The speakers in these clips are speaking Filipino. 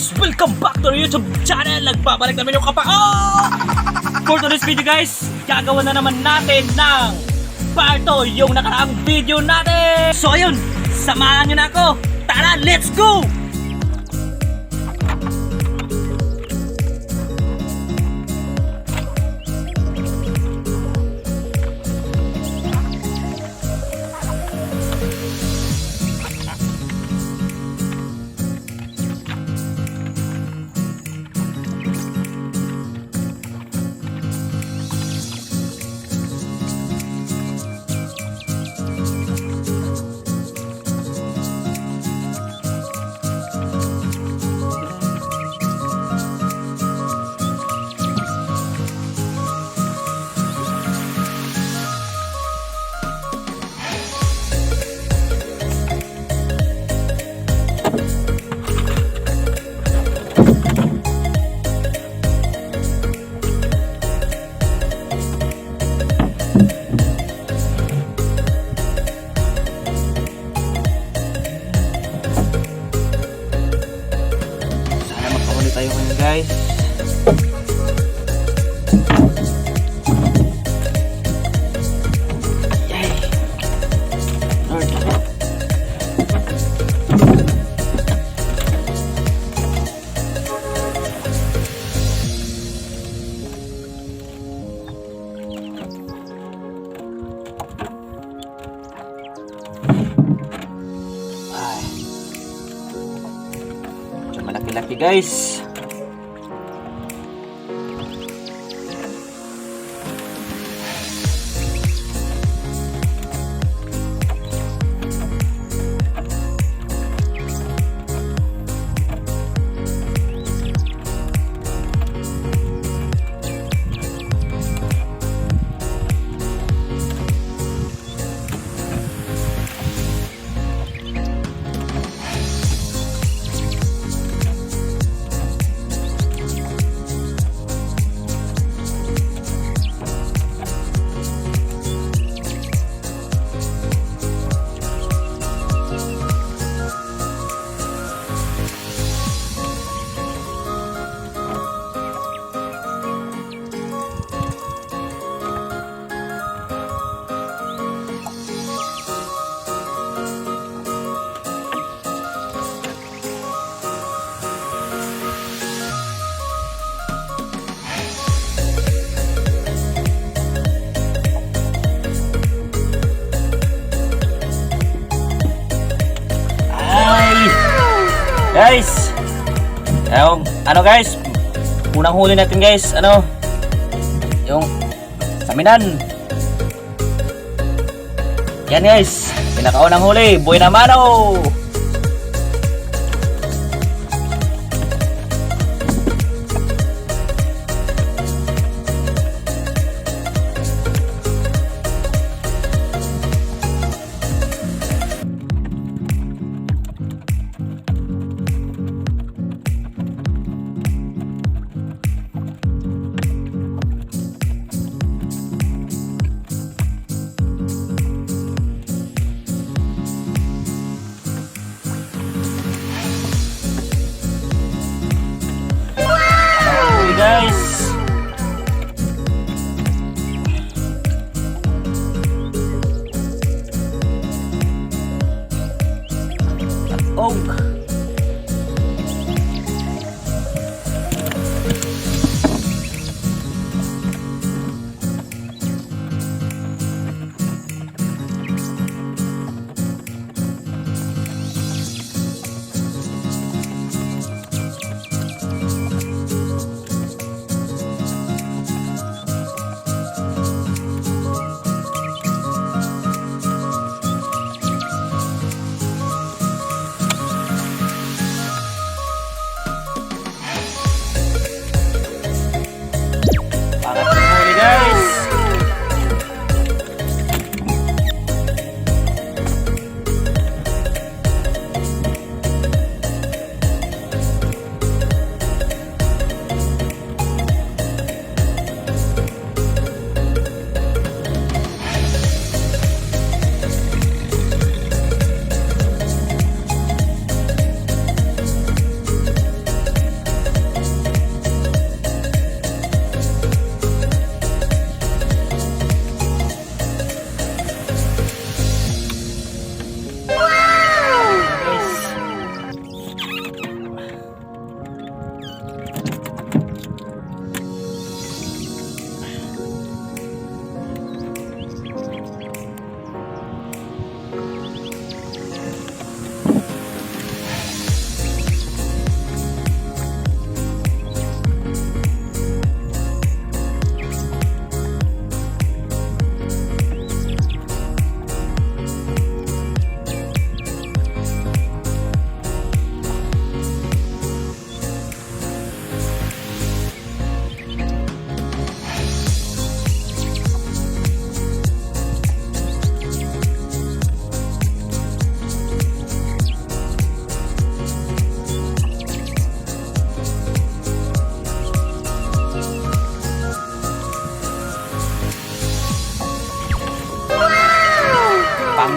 guys! Welcome back to our YouTube channel! Nagbabalik namin yung For today's video guys, gagawa na naman natin ng part 2 yung nakaraang video natin! So ayun, samahan nyo na ako! Tara, let's go! Tayo ngayon guys. Yay. Lord. Ay. Medyo malaki-laki guys. Guys, ano guys, unang huli natin guys, yung saminan. Yan guys, pinakaunang huli, buhay na mano.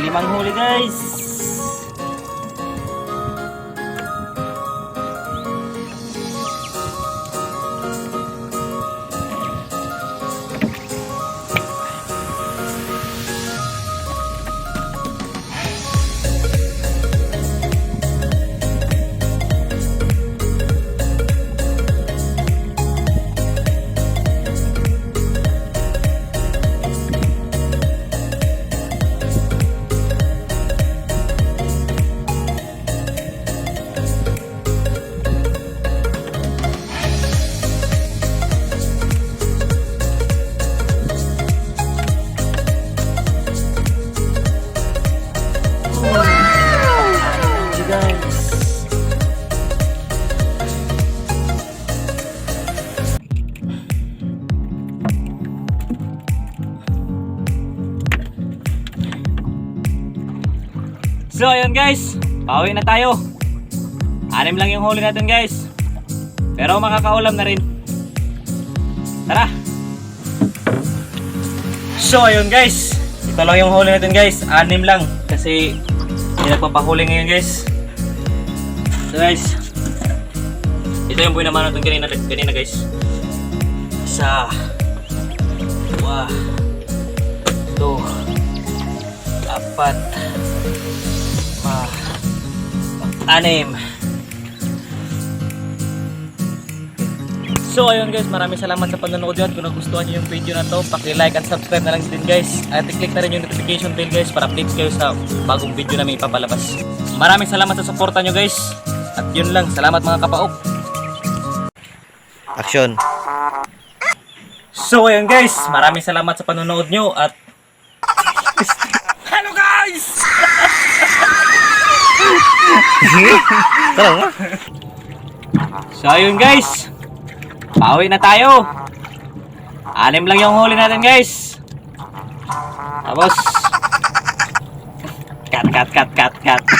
5 huli guys. So ayun guys, pauwi na tayo. 6 lang yung huli natin guys, pero makakaulam na rin. Tara. So ayun guys, ito lang yung huli natin guys. 6 lang kasi hindi nagpapahuli ngayon guys. So guys, ito yung buhay naman natin kanina guys. Isa, 2, 4, 5, 6. So ayun guys, maraming salamat sa panonood nyo. At kung nagustuhan nyo yung video na to, paki-like and subscribe na lang din guys. At i-click na rin yung notification bell guys para update kayo sa bagong video na may ipapalabas. Maraming salamat sa suporta nyo guys. At yun lang, salamat mga kapaok. Action. So ayun guys, maraming salamat sa panonood nyo. At hello guys! Tara nga. So ayun guys, pauwi na tayo. 6 lang yung huli natin guys. Tapos cut.